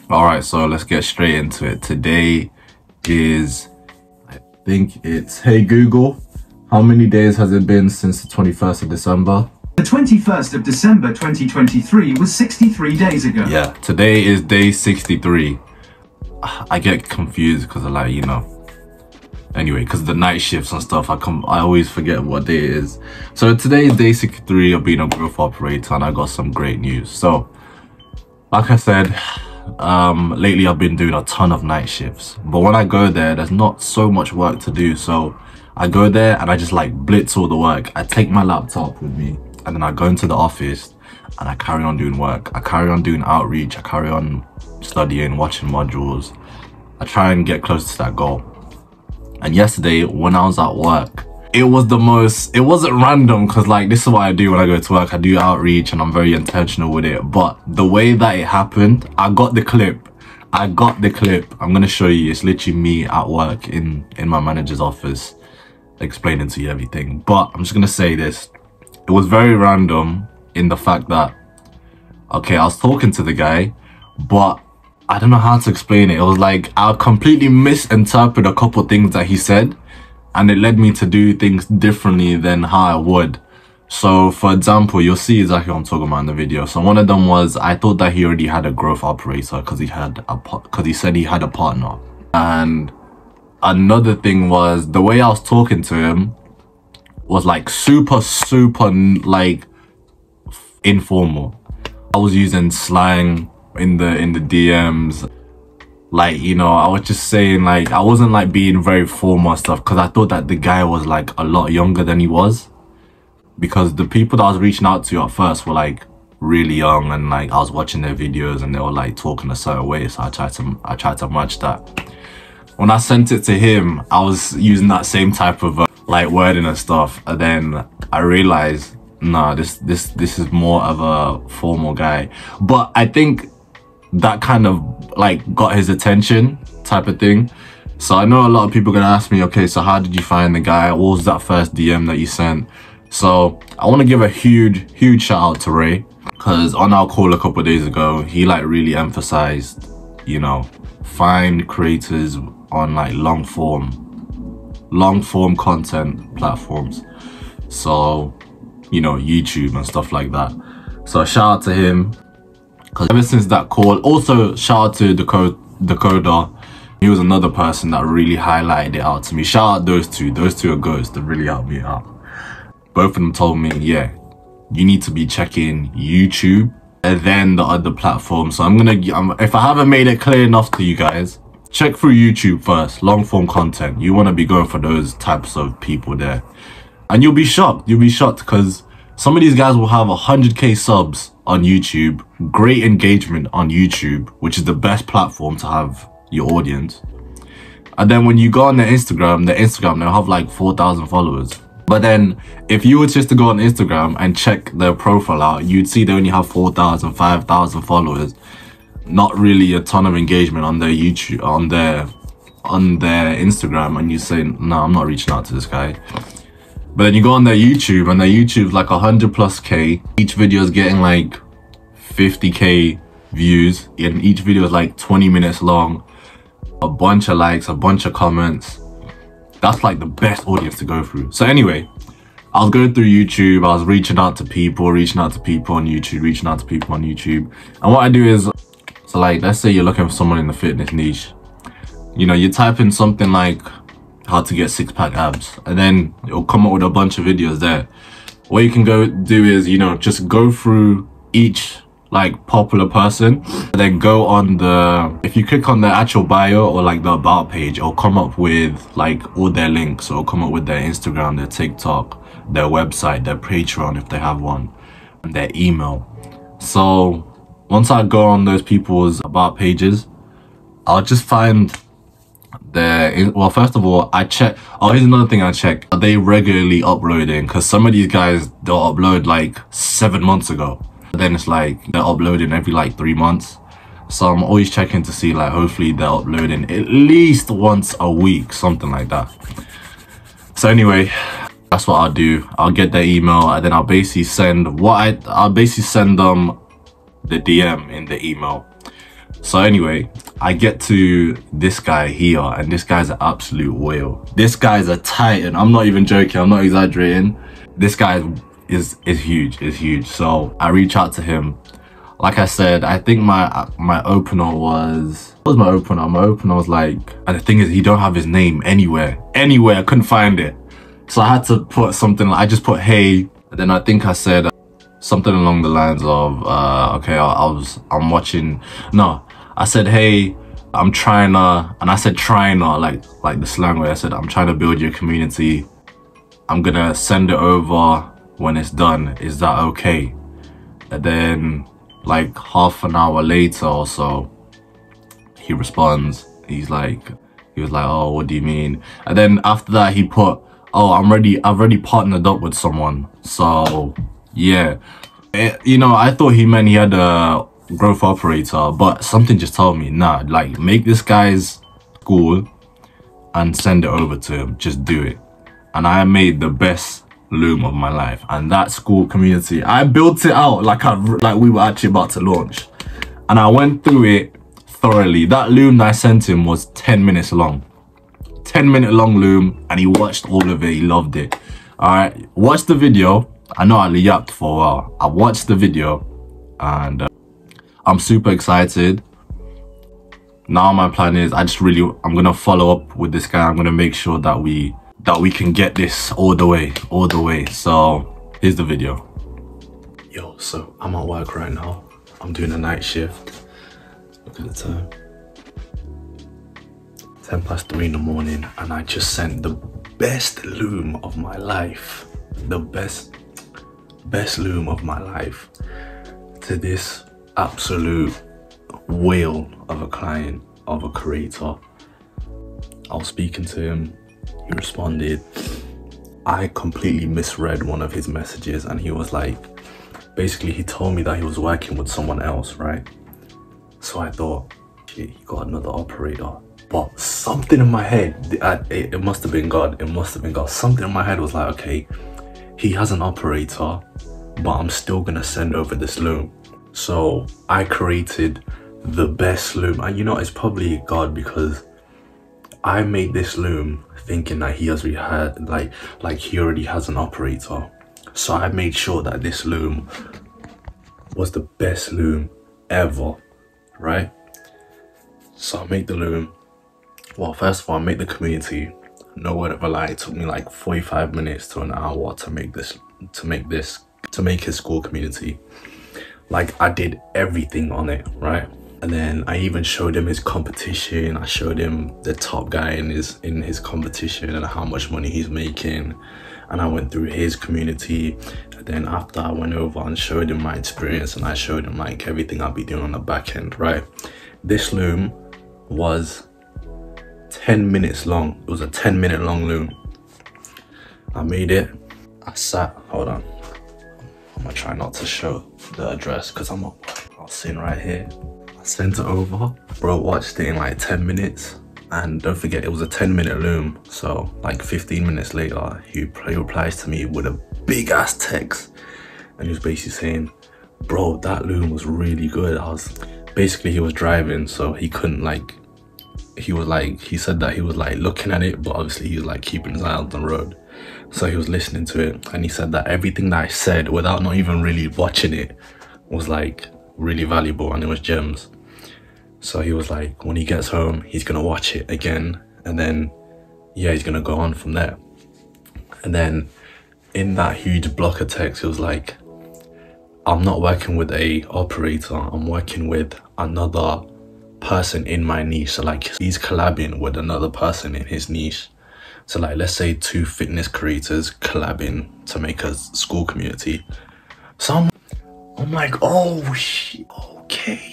All right, so let's get straight into it. Today is, I think it's, hey Google, how many days has it been since the 21st of December? The 21st of December 2023 was 63 days ago. Yeah, today is day 63. I get confused because of like, you know, anyway, because of the night shifts and stuff, I always forget what day it is. So today is day 63 of being a growth operator, and I got some great news. So, like I said, lately I've been doing a ton of night shifts, but when I go there, there's not so much work to do. So I go there and I just like blitz all the work. I take my laptop with me and then I go into the office and I carry on doing work. I carry on doing outreach. I carry on studying, watching modules. I try and get close to that goal. And yesterday when I was at work, it wasn't random, because like this is what I do when I go to work. I do outreach and I'm very intentional with it, but the way that it happened, I got the clip. I'm gonna show you. It's literally me at work in my manager's office explaining to you everything. But I'm just gonna say this, it was very random in the fact that, okay, I was talking to the guy, but I don't know how to explain it. It was like I completely misinterpreted a couple things that he said, and it led me to do things differently than how I would. So for example, you'll see exactly what I'm talking about in the video. So one of them was, I thought that he already had a growth operator because he said he had a partner. And another thing was, the way I was talking to him was like super like informal. I was using slang in the DMs. Like, you know, I was just saying, like, I wasn't like being very formal and stuff, because I thought that the guy was like a lot younger than he was, because the people that I was reaching out to at first were like really young, and like I was watching their videos and they were like talking a certain way, so I tried to match that. When I sent it to him, I was using that same type of like wording and stuff, and then I realized, nah, this is more of a formal guy. But I think that kind of like got his attention type of thing. So I know a lot of people are gonna ask me, okay, so how did you find the guy? What was that first DM that you sent? So I want to give a huge shout out to Ray, because on our call a couple of days ago, he like really emphasized, you know, find creators on like long form content platforms, so you know, YouTube and stuff like that. So shout out to him, because ever since that call, also shout out to Dakota. He was another person that really highlighted it out to me. Shout out those two are ghosts that really helped me out. Both of them told me, yeah, you need to be checking YouTube and then the other platforms. So if I haven't made it clear enough to you guys, check through YouTube first, long form content. You want to be going for those types of people there, and you'll be shocked because some of these guys will have 100k subs on YouTube, great engagement on YouTube, which is the best platform to have your audience. And then when you go on their Instagram, they'll have like 4,000 followers. But then if you were just to go on Instagram and check their profile out, you'd see they only have 4,000, 5,000 followers. Not really a ton of engagement on their YouTube, on their Instagram, and you say, no, I'm not reaching out to this guy. But then you go on their YouTube, and their YouTube's like 100+K. Each video is getting like 50k views, and each video is like 20 minutes long. A bunch of likes, a bunch of comments. That's like the best audience to go through. So anyway, I was going through YouTube, I was reaching out to people on YouTube, and what I do is, so like, let's say you're looking for someone in the fitness niche. You know, you type in something like how to get six-pack abs, and then it'll come up with a bunch of videos there. What you can go do is, you know, just go through each like popular person, and then go on if you click on their actual bio or like the about page, it'll come up with like all their links. So it'll come up with their Instagram, their TikTok, their website, their Patreon if they have one, and their email. So once I go on those people's about pages, I'll just find well, first of all, I check. Oh, here's another thing I check. Are they regularly uploading? Because some of these guys, they'll upload like 7 months ago. Then it's like they're uploading every like 3 months. So I'm always checking to see, like, hopefully they're uploading at least once a week, something like that. So anyway, that's what I'll do. I'll get their email, and then I'll basically send them the DM in the email. So anyway, I get to this guy here, and this guy's an absolute whale. This guy's a titan. I'm not even joking, I'm not exaggerating. This guy is huge. So I reach out to him. Like I said, I think my opener was... What was my opener? My opener was like... And the thing is, he don't have his name anywhere. I couldn't find it. So I had to put something, I just put hey. And then I think I said something along the lines of, okay, I'm watching... No, I said, hey, I'm trying to... And I said trying to, like the slang way. I said, I'm trying to build your community. I'm gonna send it over when it's done. Is that okay? And then like half an hour later or so, he responds. He was like, oh, what do you mean? And then after that he put, oh, I've already partnered up with someone. So yeah, you know, I thought he meant he had a growth operator, but something just told me, nah, like make this guy's school and send it over to him. Just do it. And I made the best loom of my life, and that school community, I built it out like we were actually about to launch, and I went through it thoroughly. That loom that I sent him was 10 minutes long, 10-minute long loom, and he watched all of it. He loved it. All right, watch the video. I know I yapped for a while. I watched the video, and I'm super excited. Now my plan is I'm gonna follow up with this guy. I'm gonna make sure that we can get this all the way. So here's the video. Yo, so I'm at work right now. I'm doing a night shift. Look at the time. 3:10 in the morning, and I just sent the best loom of my life. The best loom of my life to this absolute whale of a client, of a creator. I was speaking to him. He responded. I completely misread one of his messages, and he was like, basically he told me that he was working with someone else, right? So I thought, shit, he got another operator. But something in my head, it must have been God, something in my head was like, okay, he has an operator, but I'm still gonna send over this loom. So I created the best loom, and you know, it's probably God, because I made this loom thinking that he already had, like he already has an operator. So I made sure that this loom was the best loom ever, right? So I made the loom. Well, first of all, I made the community. No word of a lie, it took me like 45 minutes to an hour to make his school community. Like, I did everything on it, right? And then I even showed him his competition. I showed him the top guy in his competition and how much money he's making. And I went through his community. And then after, I went over and showed him my experience, and I showed him like everything I'll be doing on the back end, right? This loom was 10 minutes long. It was a 10-minute long loom. I made it. I sat, hold on. I'm gonna try not to show the address because I was sitting right here. I sent it over. Bro watched it in like 10 minutes. And don't forget, it was a 10-minute loom. So like 15 minutes later, he replies to me with a big ass text. And he was basically saying, bro, that loom was really good. Basically he was driving, so he couldn't he said that he was like looking at it, but obviously he was like keeping his eye on the road. So he was listening to it, and he said that everything that I said, without not even really watching it, was like really valuable, and it was gems. So he was like, when he gets home, he's gonna watch it again, and then yeah, he's gonna go on from there. And then in that huge block of text, it was like, I'm not working with a operator, I'm working with another person in my niche. So like, he's collabing with another person in his niche. So like, let's say 2 fitness creators collabing to make a school community. So I'm like, oh shit, okay.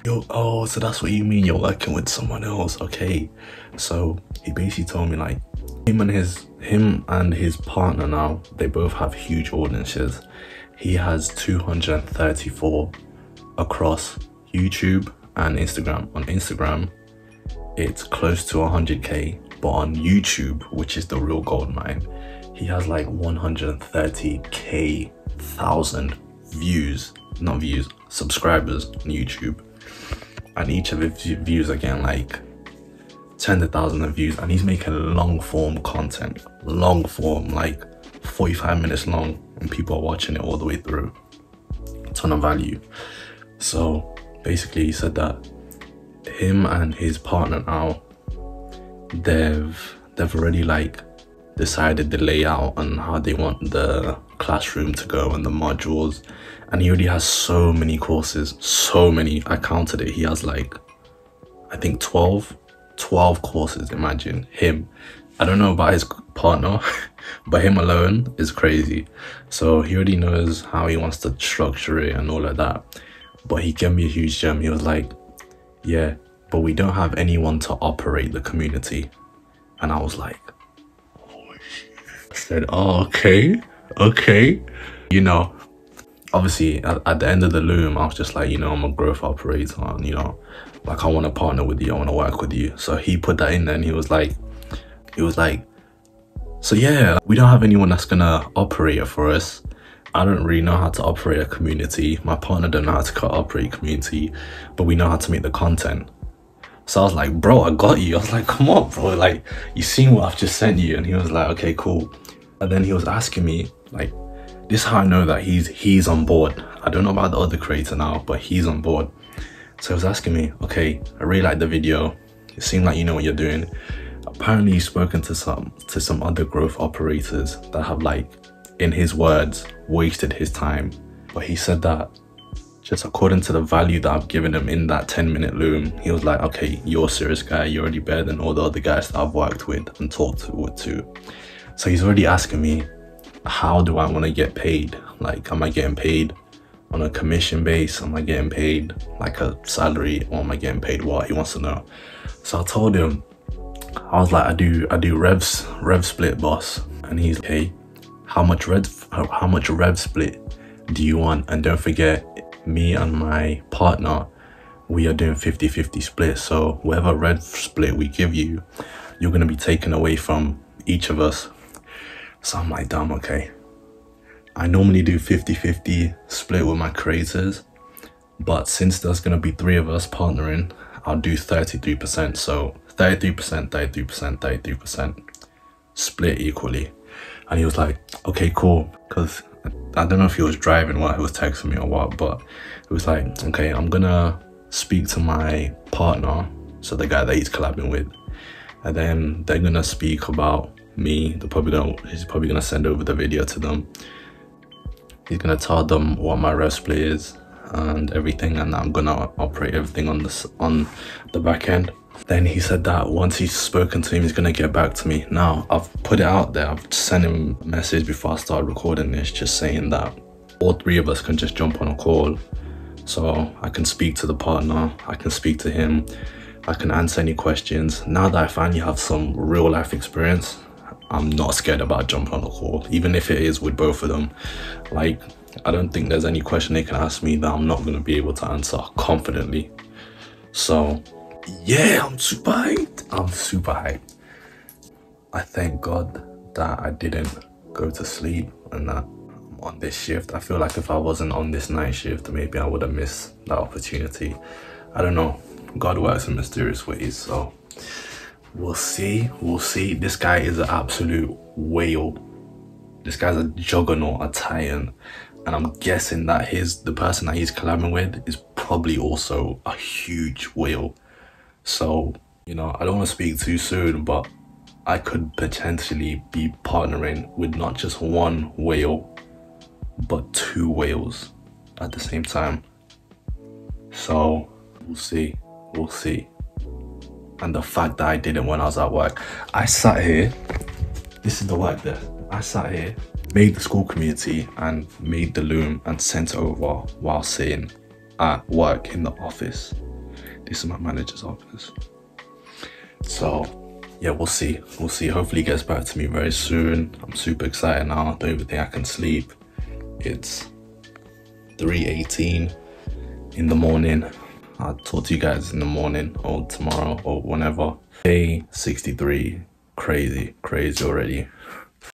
Yo, oh, so that's what you mean, you're working with someone else, okay. So he basically told me like, him and his partner now, they both have huge audiences. He has 234 across YouTube and Instagram. On Instagram, it's close to 100K. But on YouTube, which is the real gold mine, he has like 130,000 views, not views, subscribers on YouTube. and each of his views are getting like tens of thousands of views, and he's making long form content, long form, like 45 minutes long, and people are watching it all the way through. A ton of value. So basically he said that him and his partner now, they've already like decided the layout and how they want the classroom to go and the modules, and he already has so many courses, so many. I counted it, he has like, I think 12 courses. Imagine him. I don't know about his partner, but him alone is crazy. So he already knows how he wants to structure it and all of that. But he gave me a huge gem. He was like, yeah, but we don't have anyone to operate the community. And I was like, oh shit. I said, oh, okay. You know, obviously at the end of the loom, I was just like, you know, I'm a growth operator, and you know, like I want to partner with you, I want to work with you. So he put that in there, and he was like, so yeah, we don't have anyone that's gonna operate it for us. I don't really know how to operate a community. My partner don't know how to operate a community, but we know how to make the content. So I was like, bro, I got you. I was like, come on, bro. Like, you seen what I've just sent you? And he was like, okay, cool. And then he was asking me, like, this is how I know that he's on board. I don't know about the other creator now, but he's on board. So he was asking me, okay, I really like the video. It seemed like you know what you're doing. Apparently he's spoken to some other growth operators that have, like, in his words, wasted his time. But he said that just according to the value that I've given him in that 10-minute loom, he was like, okay, you're a serious guy, you're already better than all the other guys that I've worked with and talked to. So he's already asking me, how do I want to get paid? Like, am I getting paid on a commission base? Am I getting paid like a salary, or am I getting paid what? He wants to know. So I told him, I was like, I do rev split, boss. And he's like, okay, how much rev split do you want? And don't forget, me and my partner, we are doing 50-50 split. So whatever rev split we give you, you're gonna be taken away from each of us. So I'm like, damn, okay. I normally do 50-50 split with my creators, but since there's gonna be 3 of us partnering, I'll do 33%. So 33% split equally. And he was like, okay, cool. Because I don't know if he was driving while he was texting me or what, but it was like, okay, I'm gonna speak to my partner, so the guy that he's collabing with, and then they're gonna speak about me. He's probably gonna send over the video to them. He's gonna tell them what my rev split is and everything, and I'm gonna operate everything on the back end. Then he said that once he's spoken to him, he's gonna get back to me. Now, I've put it out there, I've sent him a message before I started recording this, just saying that all 3 of us can just jump on a call. So I can speak to the partner, I can speak to him, I can answer any questions. Now that I finally have some real life experience, I'm not scared about jumping on a call, even if it is with both of them. Like, I don't think there's any question they can ask me that I'm not gonna be able to answer confidently. So yeah, I'm super hyped. I thank God that I didn't go to sleep and that I'm on this shift. I feel like if I wasn't on this night shift, maybe I would have missed that opportunity. I don't know. God works in mysterious ways, so we'll see. This guy is an absolute whale. This guy's a juggernaut, a titan. And I'm guessing that the person that he's collabing with is probably also a huge whale. So, you know, I don't want to speak too soon, but I could potentially be partnering with not just one whale, but 2 whales at the same time. So we'll see. And the fact that I did it when I was at work, I sat here, this is the work there. I sat here, made the school community and made the loom and sent it over while sitting at work in the office. This is my manager's office. So yeah, we'll see. Hopefully he gets back to me very soon. I'm super excited now. I don't even think I can sleep. It's 3:18 in the morning. I'll talk to you guys in the morning or tomorrow or whenever. Day 63, crazy already.